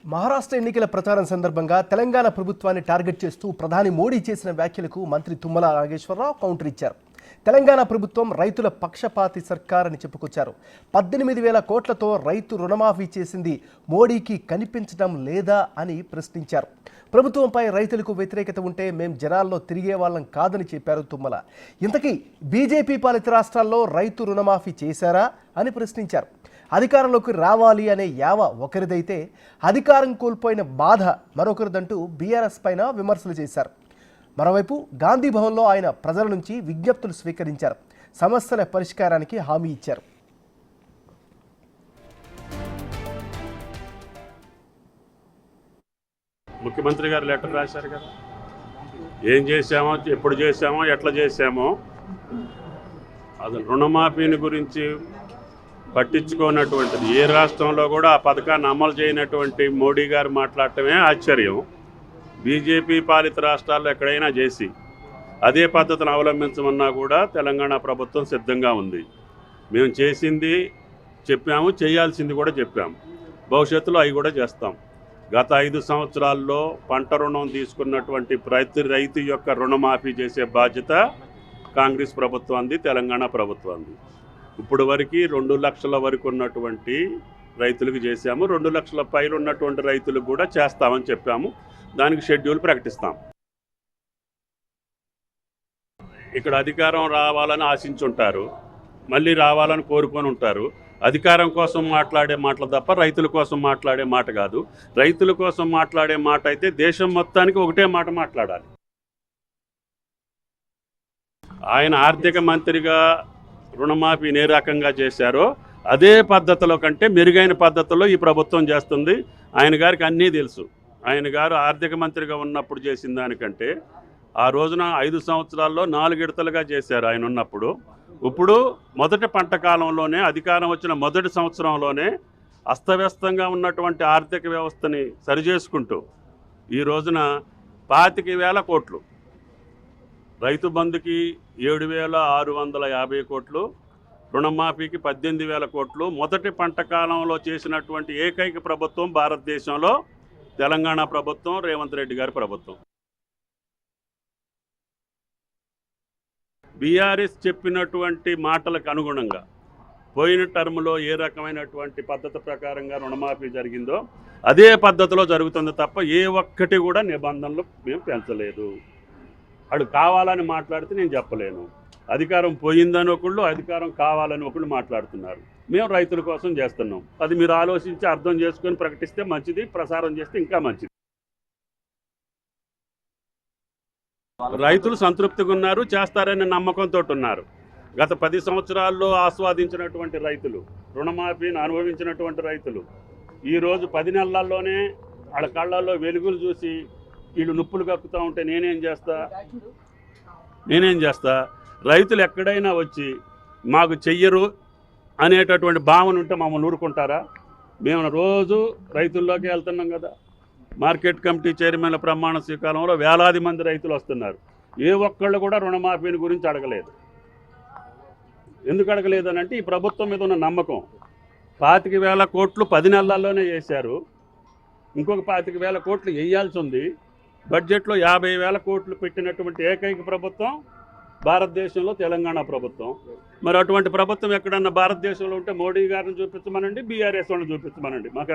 మహారాష్ట్ర ఎన్నికల ప్రచారం సందర్భంగా తెలంగాణ ప్రభుత్వాన్ని టార్గెట్ చేస్తూ ప్రధాని మోడీ చేసిన వ్యాఖ్యలకు మంత్రి తుమ్మల నాగేశ్వరరావు కౌంటర్ ఇచ్చారు. తెలంగాణ ప్రభుత్వం రైతుల పక్షపాతి సర్కార్ అని చెప్పుకొచ్చారు. 18,000 కోట్లతో రైతు రుణమాఫీ చేసింది మోడీకి కనిపించడం లేదా అని ప్రశ్నించారు. ప్రభుత్వంపై రైతులకు వ్యతిరేకత ఉంటే మేం జనాల్లో తిరిగే వాళ్ళం కాదని చెప్పారు తుమ్మల. ఇంతకీ బీజేపీ పాలిత రాష్ట్రాల్లో రైతు రుణమాఫీ చేశారా అని ప్రశ్నించారు. అధికారంలోకి రావాలి అనే యావ ఒకరిదైతే అధికారం కోల్పోయిన బాధ మరొకరిదంటూ బీఆర్ఎస్ పైన విమర్శలు చేశారు. మరోవైపు గాంధీ భవన్లో ఆయన ప్రజల నుంచి విజ్ఞప్తులు స్వీకరించారు. సమస్యల పరిష్కారానికి హామీ ఇచ్చారు. ముఖ్యమంత్రి గారు లెటర్ రాశారు కదా, ఏం చేశామో, ఎప్పుడు చేశామో, ఎట్లా చేశామో. అది రుణమాఫీని గురించి పట్టించుకోనటువంటిది ఏ రాష్ట్రంలో కూడా ఆ పథకాన్ని అమలు చేయనటువంటి మోడీ గారు మాట్లాడటమే ఆశ్చర్యం. బీజేపీ పాలిత రాష్ట్రాల్లో ఎక్కడైనా చేసి అదే పద్ధతిని అవలంబించమన్నా కూడా తెలంగాణ ప్రభుత్వం సిద్ధంగా ఉంది. మేము చేసింది చెప్పాము, చేయాల్సింది కూడా చెప్పాము, భవిష్యత్తులో అవి కూడా చేస్తాం. గత 5 సంవత్సరాల్లో పంట రుణం తీసుకున్నటువంటి రైతు యొక్క రుణమాఫీ చేసే బాధ్యత కాంగ్రెస్ ప్రభుత్వాన్ని, తెలంగాణ ప్రభుత్వాన్ని. ఇప్పుడు వరకు 2 లక్షల వరకు ఉన్నటువంటి రైతులకు చేశాము, 2 లక్షల పైన ఉన్నటువంటి రైతులకు కూడా చేస్తామని చెప్పాము. దానికి షెడ్యూల్ ప్రకటిస్తాం. ఇక్కడ అధికారం రావాలని ఆశించుంటారు, మళ్ళీ రావాలని కోరుకొని ఉంటారు. అధికారం కోసం మాట్లాడే మాటలు తప్ప రైతుల కోసం మాట్లాడే మాట కాదు. రైతుల కోసం మాట్లాడే మాట అయితే దేశం మొత్తానికి ఒకటే మాట మాట్లాడాలి. ఆయన ఆర్థిక మంత్రిగా రుణమాఫీ ఏ రకంగా చేశారో అదే పద్ధతిలో కంటే మెరుగైన పద్ధతిలో ఈ ప్రభుత్వం చేస్తుంది. ఆయన గారికి అన్నీ తెలుసు. ఆయన గారు ఆర్థిక మంత్రిగా ఉన్నప్పుడు చేసిన దానికంటే ఆ రోజున 5 సంవత్సరాల్లో 4 విడతలుగా చేశారు ఆయన ఉన్నప్పుడు. ఇప్పుడు మొదటి పంట కాలంలోనే, అధికారం వచ్చిన మొదటి సంవత్సరంలోనే అస్తవ్యస్తంగా ఉన్నటువంటి ఆర్థిక వ్యవస్థని సరిచేసుకుంటూ ఈ రోజున 25,000 కోట్లు, రైతు బంధుకి 7,650 కోట్లు, రుణమాఫీకి 18,000 కోట్లు మొదటి పంట కాలంలో చేసినటువంటి ఏకైక ప్రభుత్వం భారతదేశంలో తెలంగాణ ప్రభుత్వం, రేవంత్ రెడ్డి గారి ప్రభుత్వం. బీఆర్ఎస్ చెప్పినటువంటి మాటలకు అనుగుణంగా పోయిన టర్మ్లో ఏ రకమైనటువంటి పద్ధతి ప్రకారంగా రుణమాఫీ జరిగిందో అదే పద్ధతిలో జరుగుతుంది తప్ప ఏ ఒక్కటి కూడా నిబంధనలు మేము పెంచలేదు. వాడు కావాలని మాట్లాడితే నేను చెప్పలేను. అధికారం పోయిందని ఒకళ్ళు, అధికారం కావాలని ఒకళ్ళు మాట్లాడుతున్నారు. మేము రైతుల కోసం చేస్తున్నాం. అది మీరు ఆలోచించి అర్థం చేసుకొని ప్రకటిస్తే మంచిది, ప్రసారం చేస్తే ఇంకా మంచిది. రైతులు సంతృప్తిగా ఉన్నారు, చేస్తారనే నమ్మకంతో ఉన్నారు. గత 10 సంవత్సరాల్లో ఆస్వాదించినటువంటి రైతులు, రుణమాఫీని అనుభవించినటువంటి రైతులు ఈరోజు 10 నెలల్లోనే వాళ్ళ కళ్ళల్లో వెలుగులు చూసి వీళ్ళు నొప్పులు కక్కుతూ ఉంటే నేనేం చేస్తా. రైతులు ఎక్కడైనా వచ్చి మాకు చెయ్యరు అనేటటువంటి భావన ఉంటే మమ్మల్ని ఊరుకుంటారా? మేము రోజు రైతుల్లోకి వెళ్తున్నాం కదా. మార్కెట్ కమిటీ చైర్మన్ల ప్రమాణ స్వీకారంలో వేలాది మంది రైతులు వస్తున్నారు. ఏ ఒక్కళ్ళు కూడా రుణమాఫీని గురించి అడగలేదు. ఎందుకు అడగలేదనంటే ఈ ప్రభుత్వం మీద ఉన్న నమ్మకం. 25,000 కోట్లు 10 నెలల్లోనే చేశారు. ఇంకొక 25,000 కోట్లు వేయాల్సి ఉంది. బడ్జెట్లో 50,000 కోట్లు పెట్టినటువంటి ఏకైక ప్రభుత్వం భారతదేశంలో తెలంగాణ ప్రభుత్వం. మరి అటువంటి ప్రభుత్వం ఎక్కడన్నా భారతదేశంలో ఉంటే మోడీ గారిని చూపించమనండి, బీఆర్ఎస్ వాళ్ళని చూపించమనండి. మాకు